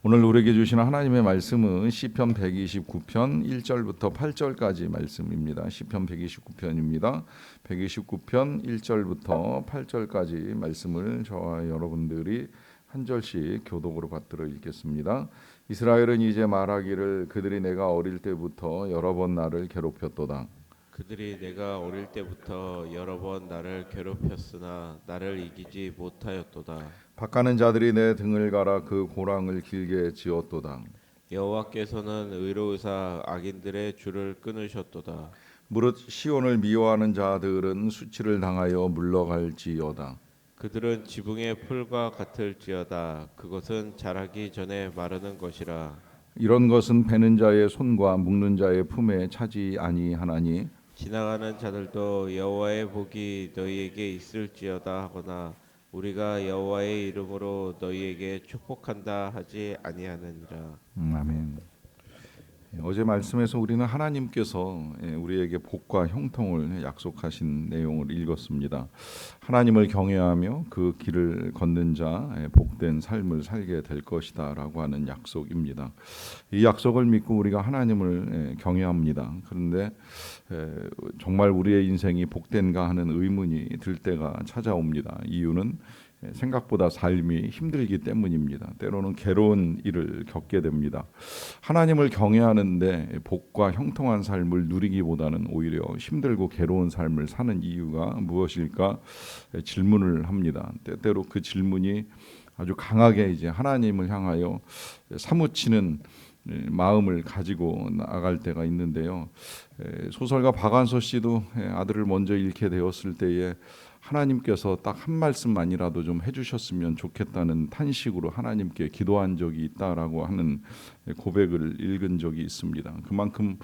오늘 우리에게 주시는 하나님의 말씀은 시편 129편 1절부터 8절까지 말씀입니다. 시편 129편입니다. 129편 1절부터 8절까지 말씀을 저와 여러분들이 한 절씩 교독으로 받들어 읽겠습니다. 이스라엘은 이제 말하기를 그들이 내가 어릴 때부터 여러 번 나를 괴롭혔도다. 그들이 내가 어릴 때부터 여러 번 나를 괴롭혔으나 나를 이기지 못하였도다. 바가는 자들이 내 등을 갈아 그 고랑을 길게 지었도다. 여호와께서는 의로우사 악인들의 줄을 끊으셨도다. 무릇 시온을 미워하는 자들은 수치를 당하여 물러갈지어다. 그들은 지붕의 풀과 같을지어다. 그것은 자라기 전에 마르는 것이라. 이런 것은 베는 자의 손과 묶는 자의 품에 차지 아니하나니 지나가는 자들도 여호와의 복이 너희에게 있을지어다 하거나 우리가 여호와의 이름으로 너희에게 축복한다 하지 아니하느니라. 아멘. 어제 말씀에서 우리는 하나님께서 우리에게 복과 형통을 약속하신 내용을 읽었습니다. 하나님을 경외하며 그 길을 걷는 자 복된 삶을 살게 될 것이다라고 하는 약속입니다. 이 약속을 믿고 우리가 하나님을 경외합니다. 그런데 정말 우리의 인생이 복된가 하는 의문이 들 때가 찾아옵니다. 이유는 생각보다 삶이 힘들기 때문입니다. 때로는 괴로운 일을 겪게 됩니다. 하나님을 경외하는데 복과 형통한 삶을 누리기보다는 오히려 힘들고 괴로운 삶을 사는 이유가 무엇일까 질문을 합니다. 때때로 그 질문이 아주 강하게 이제 하나님을 향하여 사무치는 마음을 가지고 나아갈 때가 있는데요. 소설가 박완서 씨도 아들을 먼저 잃게 되었을 때에 하나님께서 딱 한 말씀만이라도 좀 해주셨으면 좋겠다는 탄식으로 하나님께 기도한 적이 있다라고 하는 고백을 읽은 적이 있습니다. 그만큼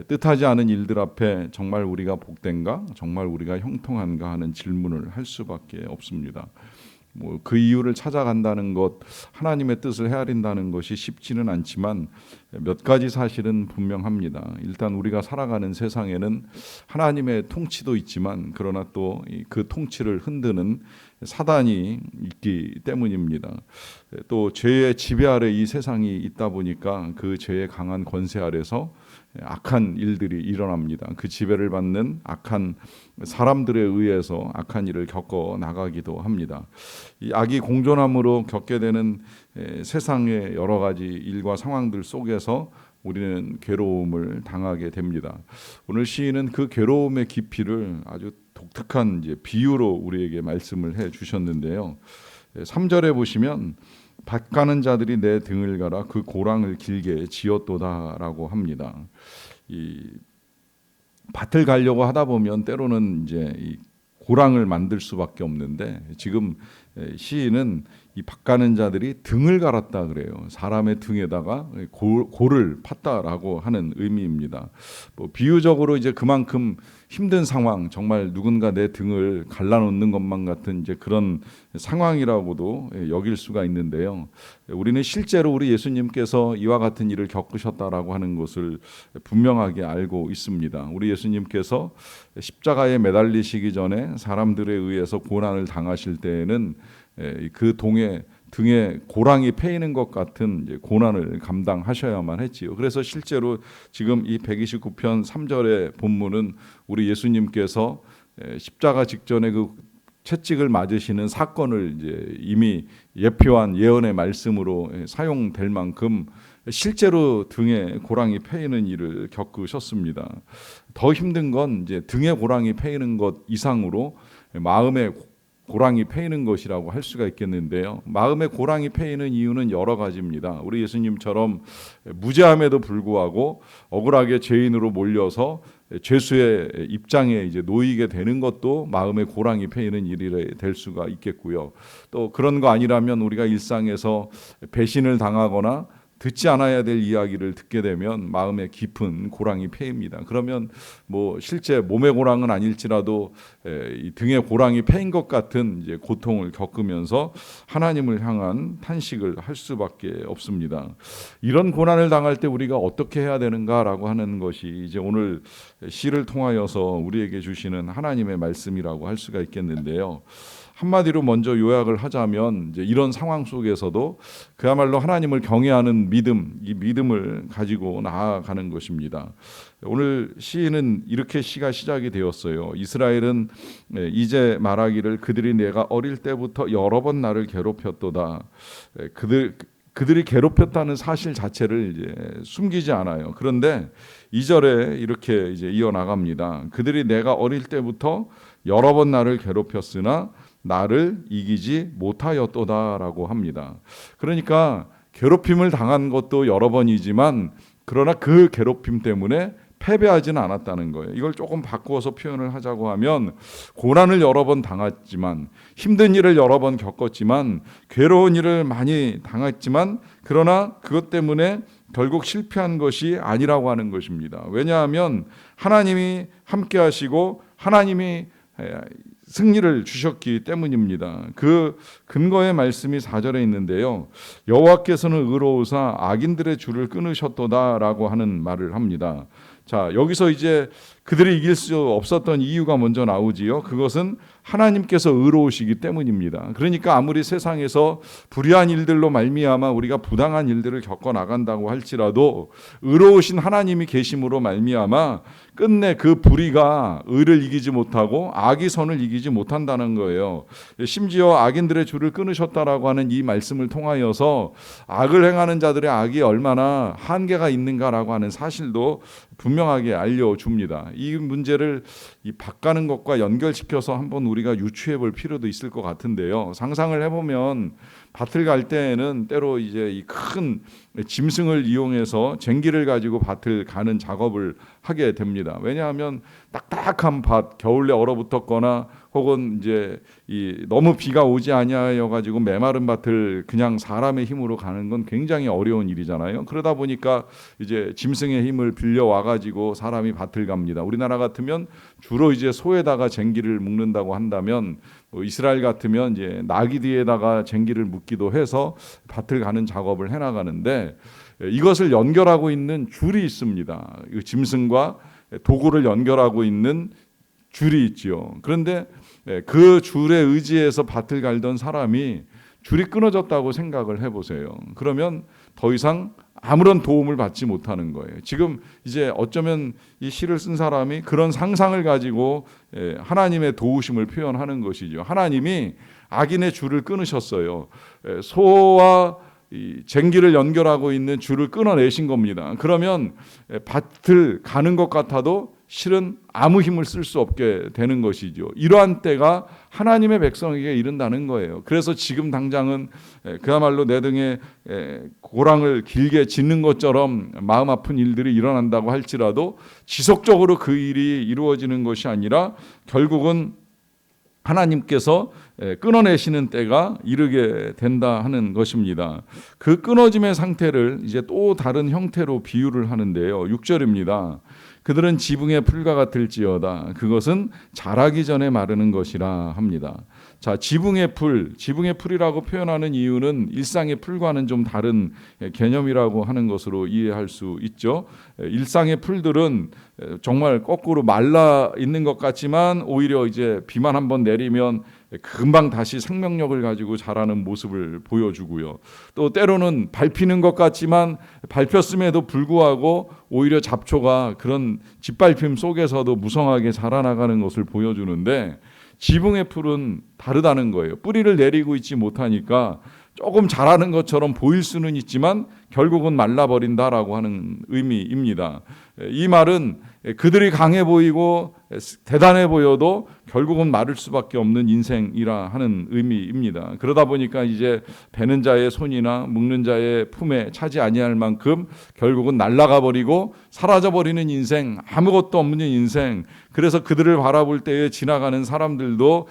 뜻하지 않은 일들 앞에 정말 우리가 복된가, 정말 우리가 형통한가 하는 질문을 할 수밖에 없습니다. 그 이유를 찾아간다는 것, 하나님의 뜻을 헤아린다는 것이 쉽지는 않지만 몇 가지 사실은 분명합니다. 일단 우리가 살아가는 세상에는 하나님의 통치도 있지만 그러나 또 그 통치를 흔드는 사단이 있기 때문입니다. 또 죄의 지배 아래 이 세상이 있다 보니까 그 죄의 강한 권세 아래서 악한 일들이 일어납니다. 그 지배를 받는 악한 사람들에 의해서 악한 일을 겪어 나가기도 합니다. 이 악이 공존함으로 겪게 되는 세상의 여러 가지 일과 상황들 속에서 우리는 괴로움을 당하게 됩니다. 오늘 시인은 그 괴로움의 깊이를 아주 독특한 이제 비유로 우리에게 말씀을 해 주셨는데요. 3절에 보시면 밭가는 자들이 내 등을 갈아 그 고랑을 길게 지었도다라고 합니다. 이 밭을 가려고 하다 보면 때로는 이제 이 고랑을 만들 수밖에 없는데 지금 시인은 이 밭가는 자들이 등을 갈았다 그래요. 사람의 등에다가 골을 팠다라고 하는 의미입니다. 비유적으로 이제 그만큼 힘든 상황, 정말 누군가 내 등을 갈라놓는 것만 같은 이제 그런 상황이라고도 여길 수가 있는데요. 우리는 실제로 우리 예수님께서 이와 같은 일을 겪으셨다라고 하는 것을 분명하게 알고 있습니다. 우리 예수님께서 십자가에 매달리시기 전에 사람들에 의해서 고난을 당하실 때에는 그 등에 고랑이 패이는 것 같은 고난을 감당하셔야만 했지요. 그래서 실제로 지금 이 129편 3절의 본문은 우리 예수님께서 십자가 직전에 그 채찍을 맞으시는 사건을 이제 이미 예표한 예언의 말씀으로 사용될 만큼 실제로 등에 고랑이 패이는 일을 겪으셨습니다. 더 힘든 건 이제 등에 고랑이 패이는 것 이상으로 마음에 고랑이 패이는 것이라고 할 수가 있겠는데요. 마음에 고랑이 패이는 이유는 여러 가지입니다. 우리 예수님처럼 무죄함에도 불구하고 억울하게 죄인으로 몰려서 죄수의 입장에 이제 놓이게 되는 것도 마음에 고랑이 패이는 일이 될 수가 있겠고요. 또 그런 거 아니라면 우리가 일상에서 배신을 당하거나 듣지 않아야 될 이야기를 듣게 되면 마음에 깊은 고랑이 패입니다. 그러면 실제 몸의 고랑은 아닐지라도 이 등에 고랑이 패인 것 같은 이제 고통을 겪으면서 하나님을 향한 탄식을 할 수밖에 없습니다. 이런 고난을 당할 때 우리가 어떻게 해야 되는가라고 하는 것이 이제 오늘 시를 통하여서 우리에게 주시는 하나님의 말씀이라고 할 수가 있겠는데요. 한마디로 먼저 요약을 하자면 이제 이런 상황 속에서도 그야말로 하나님을 경외하는 믿음, 이 믿음을 가지고 나아가는 것입니다. 오늘 시인은 이렇게 시가 시작이 되었어요. 이스라엘은 이제 말하기를 그들이 내가 어릴 때부터 여러 번 나를 괴롭혔도다. 그들이 괴롭혔다는 사실 자체를 이제 숨기지 않아요. 그런데 2절에 이렇게 이제 이어나갑니다. 그들이 내가 어릴 때부터 여러 번 나를 괴롭혔으나 나를 이기지 못하였도다라고 합니다. 그러니까 괴롭힘을 당한 것도 여러 번이지만 그러나 그 괴롭힘 때문에 패배하지는 않았다는 거예요. 이걸 조금 바꾸어서 표현을 하자고 하면 고난을 여러 번 당했지만 힘든 일을 여러 번 겪었지만 괴로운 일을 많이 당했지만 그러나 그것 때문에 결국 실패한 것이 아니라고 하는 것입니다. 왜냐하면 하나님이 함께 하시고 하나님이 승리를 주셨기 때문입니다. 그 근거의 말씀이 4절에 있는데요. 여호와께서는 의로우사 악인들의 줄을 끊으셨도다라고 하는 말을 합니다. 자, 여기서 이제 그들이 이길 수 없었던 이유가 먼저 나오지요. 그것은 하나님께서 의로우시기 때문입니다. 그러니까 아무리 세상에서 불의한 일들로 말미암아 우리가 부당한 일들을 겪어 나간다고 할지라도 의로우신 하나님이 계심으로 말미암아 끝내 그 불의가 의를 이기지 못하고 악이 선을 이기지 못한다는 거예요. 심지어 악인들의 줄을 끊으셨다라고 하는 이 말씀을 통하여서 악을 행하는 자들의 악이 얼마나 한계가 있는가라고 하는 사실도 분명하게 알려줍니다. 이 문제를 바꾸는 것과 연결시켜서 한번 우리가 유추해 볼 필요도 있을 것 같은데요. 상상을 해보면 밭을 갈 때에는 때로 이제 이 큰 짐승을 이용해서 쟁기를 가지고 밭을 가는 작업을 하게 됩니다. 왜냐하면 딱딱한 밭, 겨울에 얼어붙었거나 혹은 이제 너무 비가 오지 아니하여 가지고 메마른 밭을 그냥 사람의 힘으로 가는 건 굉장히 어려운 일이잖아요. 그러다 보니까 이제 짐승의 힘을 빌려 와 가지고 사람이 밭을 갑니다. 우리나라 같으면 주로 이제 소에다가 쟁기를 묶는다고 한다면 이스라엘 같으면 이제 나귀 뒤에다가 쟁기를 묶기도 해서 밭을 가는 작업을 해 나가는데 이것을 연결하고 있는 줄이 있습니다. 짐승과 도구를 연결하고 있는 줄이 있지요. 그런데 그 줄에 의지해서 밭을 갈던 사람이 줄이 끊어졌다고 생각을 해보세요. 그러면 더 이상 아무런 도움을 받지 못하는 거예요. 지금 이제 어쩌면 이 시를 쓴 사람이 그런 상상을 가지고 하나님의 도우심을 표현하는 것이죠. 하나님이 악인의 줄을 끊으셨어요. 소와 이 쟁기를 연결하고 있는 줄을 끊어내신 겁니다. 그러면 밭을 가는 것 같아도 실은 아무 힘을 쓸 수 없게 되는 것이죠. 이러한 때가 하나님의 백성에게 이른다는 거예요. 그래서 지금 당장은 그야말로 내 등에 고랑을 길게 짓는 것처럼 마음 아픈 일들이 일어난다고 할지라도 지속적으로 그 일이 이루어지는 것이 아니라 결국은 하나님께서 끊어내시는 때가 이르게 된다 하는 것입니다. 그 끊어짐의 상태를 이제 또 다른 형태로 비유를 하는데요. 6절입니다. 그들은 지붕의 풀과 같을지어다. 그것은 자라기 전에 마르는 것이라 합니다. 자, 지붕의 풀이라고 표현하는 이유는 일상의 풀과는 좀 다른 개념이라고 하는 것으로 이해할 수 있죠. 일상의 풀들은 정말 거꾸로 말라 있는 것 같지만 오히려 이제 비만 한번 내리면 금방 다시 생명력을 가지고 자라는 모습을 보여주고요. 또 때로는 밟히는 것 같지만 밟혔음에도 불구하고 오히려 잡초가 그런 짓밟힘 속에서도 무성하게 자라나가는 것을 보여주는데 지붕의 풀은 다르다는 거예요. 뿌리를 내리고 있지 못하니까 조금 자라는 것처럼 보일 수는 있지만 결국은 말라버린다라고 하는 의미입니다. 이 말은 그들이 강해 보이고 대단해 보여도 결국은 마를 수밖에 없는 인생이라 하는 의미입니다. 그러다 보니까 이제 베는 자의 손이나 묶는 자의 품에 차지 아니할 만큼 결국은 날아가 버리고 사라져 버리는 인생, 아무것도 없는 인생. 그래서 그들을 바라볼 때에 지나가는 사람들도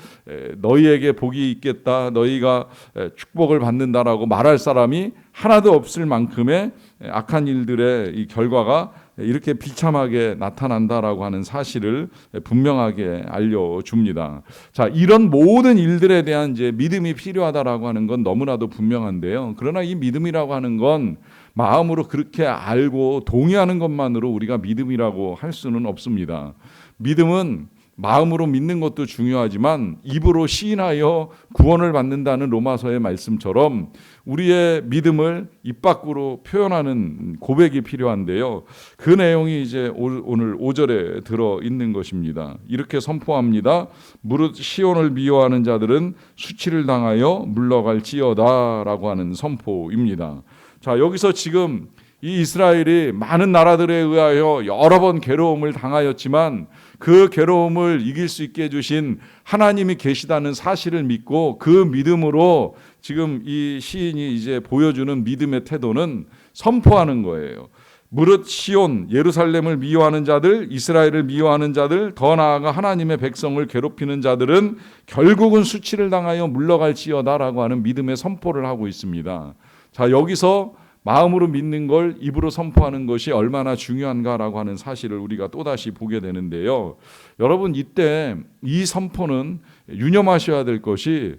너희에게 복이 있겠다, 너희가 축복을 받는다라고 말할 사람이 하나도 없을 만큼의 악한 일들의 이 결과가 이렇게 비참하게 나타난다라고 하는 사실을 분명하게 알려줍니다. 자, 이런 모든 일들에 대한 이제 믿음이 필요하다라고 하는 건 너무나도 분명한데요. 그러나 이 믿음이라고 하는 건 마음으로 그렇게 알고 동의하는 것만으로 우리가 믿음이라고 할 수는 없습니다. 믿음은 마음으로 믿는 것도 중요하지만 입으로 시인하여 구원을 받는다는 로마서의 말씀처럼 우리의 믿음을 입 밖으로 표현하는 고백이 필요한데요. 그 내용이 이제 오늘 5절에 들어 있는 것입니다. 이렇게 선포합니다. 무릇 시온을 미워하는 자들은 수치를 당하여 물러갈지어다라고 하는 선포입니다. 자, 여기서 지금 이 이스라엘이 많은 나라들에 의하여 여러 번 괴로움을 당하였지만 그 괴로움을 이길 수 있게 해주신 하나님이 계시다는 사실을 믿고 그 믿음으로 지금 이 시인이 이제 보여주는 믿음의 태도는 선포하는 거예요. 무릇 시온 예루살렘을 미워하는 자들, 이스라엘을 미워하는 자들, 더 나아가 하나님의 백성을 괴롭히는 자들은 결국은 수치를 당하여 물러갈지어다라고 하는 믿음의 선포를 하고 있습니다. 자, 여기서 마음으로 믿는 걸 입으로 선포하는 것이 얼마나 중요한가라고 하는 사실을 우리가 또다시 보게 되는데요. 여러분, 이때 이 선포는 유념하셔야 될 것이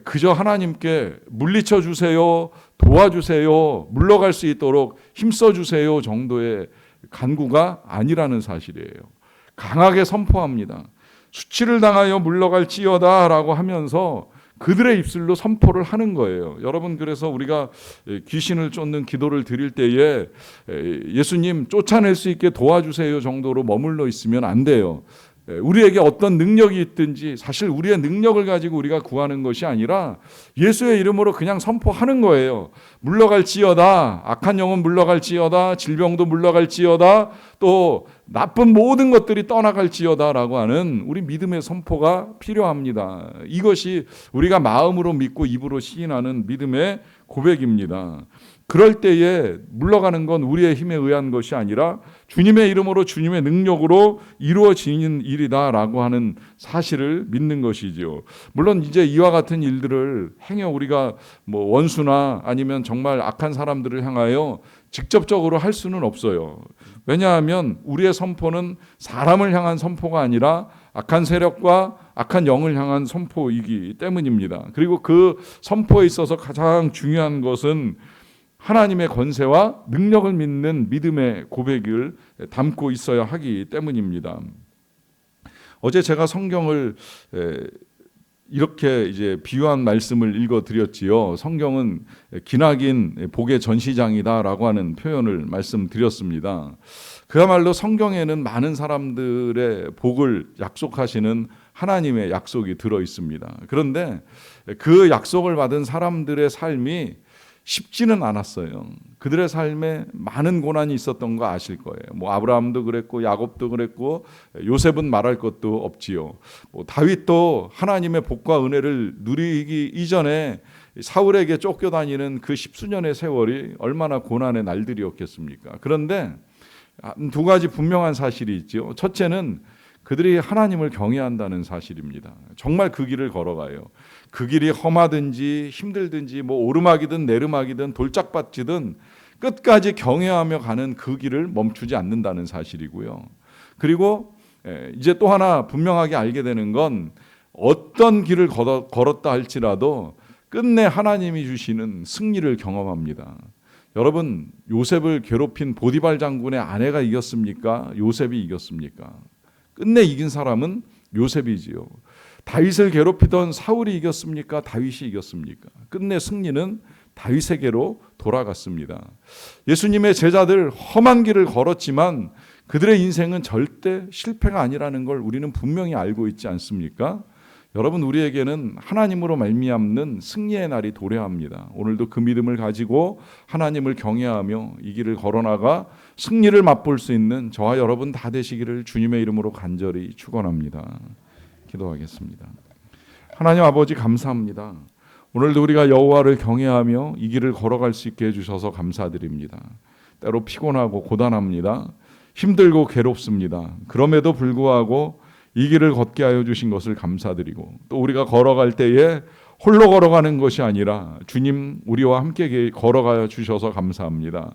그저 하나님께 물리쳐 주세요, 도와주세요, 물러갈 수 있도록 힘써 주세요 정도의 간구가 아니라는 사실이에요. 강하게 선포합니다. 수치를 당하여 물러갈지어다라고 하면서 그들의 입술로 선포를 하는 거예요. 여러분, 그래서 우리가 귀신을 쫓는 기도를 드릴 때에 예수님 쫓아낼 수 있게 도와주세요 정도로 머물러 있으면 안 돼요. 우리에게 어떤 능력이 있든지 사실 우리의 능력을 가지고 우리가 구하는 것이 아니라 예수의 이름으로 그냥 선포하는 거예요. 물러갈지어다, 악한 영은 물러갈지어다, 질병도 물러갈지어다, 또 나쁜 모든 것들이 떠나갈지어다라고 하는 우리 믿음의 선포가 필요합니다. 이것이 우리가 마음으로 믿고 입으로 시인하는 믿음의 고백입니다. 그럴 때에 물러가는 건 우리의 힘에 의한 것이 아니라 주님의 이름으로 주님의 능력으로 이루어지는 일이다라고 하는 사실을 믿는 것이지요. 물론 이제 이와 같은 일들을 행여 우리가 뭐 원수나 아니면 정말 악한 사람들을 향하여 직접적으로 할 수는 없어요. 왜냐하면 우리의 선포는 사람을 향한 선포가 아니라 악한 세력과 악한 영을 향한 선포이기 때문입니다. 그리고 그 선포에 있어서 가장 중요한 것은 하나님의 권세와 능력을 믿는 믿음의 고백을 담고 있어야 하기 때문입니다. 어제 제가 성경을 이렇게 이제 비유한 말씀을 읽어드렸지요. 성경은 기나긴 복의 전시장이다라고 하는 표현을 말씀드렸습니다. 그야말로 성경에는 많은 사람들의 복을 약속하시는 하나님의 약속이 들어 있습니다. 그런데 그 약속을 받은 사람들의 삶이 쉽지는 않았어요. 그들의 삶에 많은 고난이 있었던 거 아실 거예요. 뭐 아브라함도 그랬고 야곱도 그랬고 요셉은 말할 것도 없지요. 뭐 다윗도 하나님의 복과 은혜를 누리기 이전에 사울에게 쫓겨다니는 그 십수년의 세월이 얼마나 고난의 날들이었겠습니까? 그런데 두 가지 분명한 사실이 있죠. 첫째는 그들이 하나님을 경외한다는 사실입니다. 정말 그 길을 걸어가요. 그 길이 험하든지 힘들든지 뭐 오르막이든 내르막이든 돌짝밭이든 끝까지 경외하며 가는 그 길을 멈추지 않는다는 사실이고요. 그리고 이제 또 하나 분명하게 알게 되는 건 어떤 길을 걸었다 할지라도 끝내 하나님이 주시는 승리를 경험합니다. 여러분, 요셉을 괴롭힌 보디발 장군의 아내가 이겼습니까? 요셉이 이겼습니까? 끝내 이긴 사람은 요셉이지요. 다윗을 괴롭히던 사울이 이겼습니까? 다윗이 이겼습니까? 끝내 승리는 다윗에게로 돌아갔습니다. 예수님의 제자들 험한 길을 걸었지만 그들의 인생은 절대 실패가 아니라는 걸 우리는 분명히 알고 있지 않습니까? 여러분, 우리에게는 하나님으로 말미암는 승리의 날이 도래합니다. 오늘도 그 믿음을 가지고 하나님을 경외하며 이 길을 걸어나가 승리를 맛볼 수 있는 저와 여러분 다 되시기를 주님의 이름으로 간절히 축원합니다. 기도하겠습니다. 하나님 아버지, 감사합니다. 오늘도 우리가 여호와를 경외하며 이 길을 걸어갈 수 있게 해주셔서 감사드립니다. 때로 피곤하고 고단합니다. 힘들고 괴롭습니다. 그럼에도 불구하고 이 길을 걷게 하여 주신 것을 감사드리고, 또 우리가 걸어갈 때에 홀로 걸어가는 것이 아니라 주님 우리와 함께 걸어가 주셔서 감사합니다.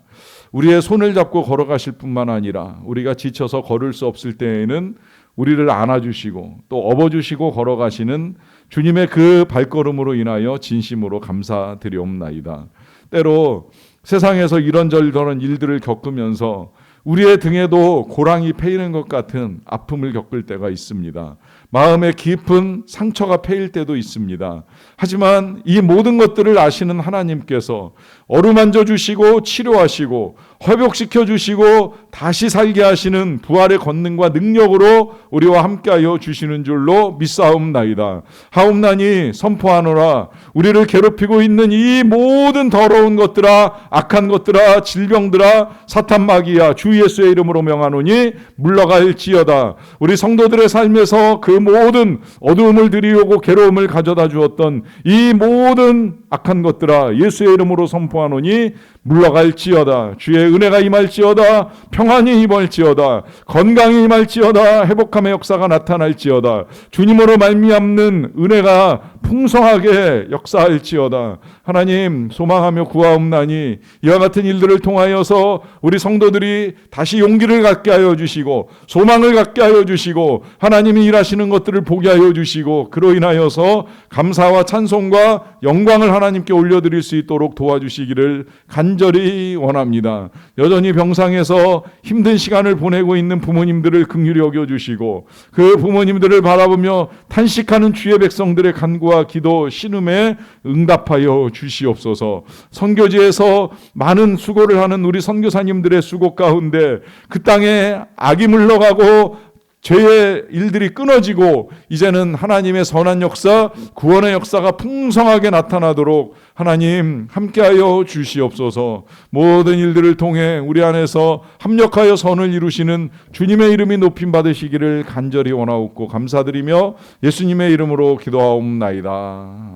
우리의 손을 잡고 걸어가실 뿐만 아니라 우리가 지쳐서 걸을 수 없을 때에는 우리를 안아주시고 또 업어주시고 걸어가시는 주님의 그 발걸음으로 인하여 진심으로 감사드리옵나이다. 때로 세상에서 이런저런 일들을 겪으면서 우리의 등에도 고랑이 패이는 것 같은 아픔을 겪을 때가 있습니다. 마음에 깊은 상처가 패일 때도 있습니다. 하지만 이 모든 것들을 아시는 하나님께서 어루만져 주시고 치료하시고 회복시켜 주시고 다시 살게 하시는 부활의 권능과 능력으로 우리와 함께하여 주시는 줄로 믿사옵나이다. 하옵나니 선포하노라. 우리를 괴롭히고 있는 이 모든 더러운 것들아, 악한 것들아, 질병들아, 사탄 마귀야, 주 예수의 이름으로 명하노니 물러갈지어다. 우리 성도들의 삶에서 그 모든 어두움을 드리우고 괴로움을 가져다 주었던 이 모든 악한 것들아, 예수의 이름으로 선포하노니 물러갈지어다. 주의 은혜가 임할지어다. 평안이 임할지어다. 건강이 임할지어다. 회복함의 역사가 나타날지어다. 주님으로 말미암는 은혜가 풍성하게 역사할지어다. 하나님, 소망하며 구하옵나니 이와 같은 일들을 통하여서 우리 성도들이 다시 용기를 갖게 하여 주시고 소망을 갖게 하여 주시고 하나님이 일하시는 것들을 보게 하여 주시고 그로 인하여서 감사와 찬송과 영광을 하나님께 올려드릴 수 있도록 도와주시기를 간절히 원합니다. 여전히 병상에서 힘든 시간을 보내고 있는 부모님들을 긍휼히 여겨주시고 그 부모님들을 바라보며 탄식하는 주의 백성들의 간구와 기도 신음에 응답하여 주시옵소서. 선교지에서 많은 수고를 하는 우리 선교사님들의 수고 가운데 그 땅에 악이 물러가고 죄의 일들이 끊어지고 이제는 하나님의 선한 역사, 구원의 역사가 풍성하게 나타나도록 하나님 함께하여 주시옵소서. 모든 일들을 통해 우리 안에서 합력하여 선을 이루시는 주님의 이름이 높임 받으시기를 간절히 원하옵고 감사드리며 예수님의 이름으로 기도하옵나이다.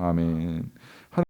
아멘.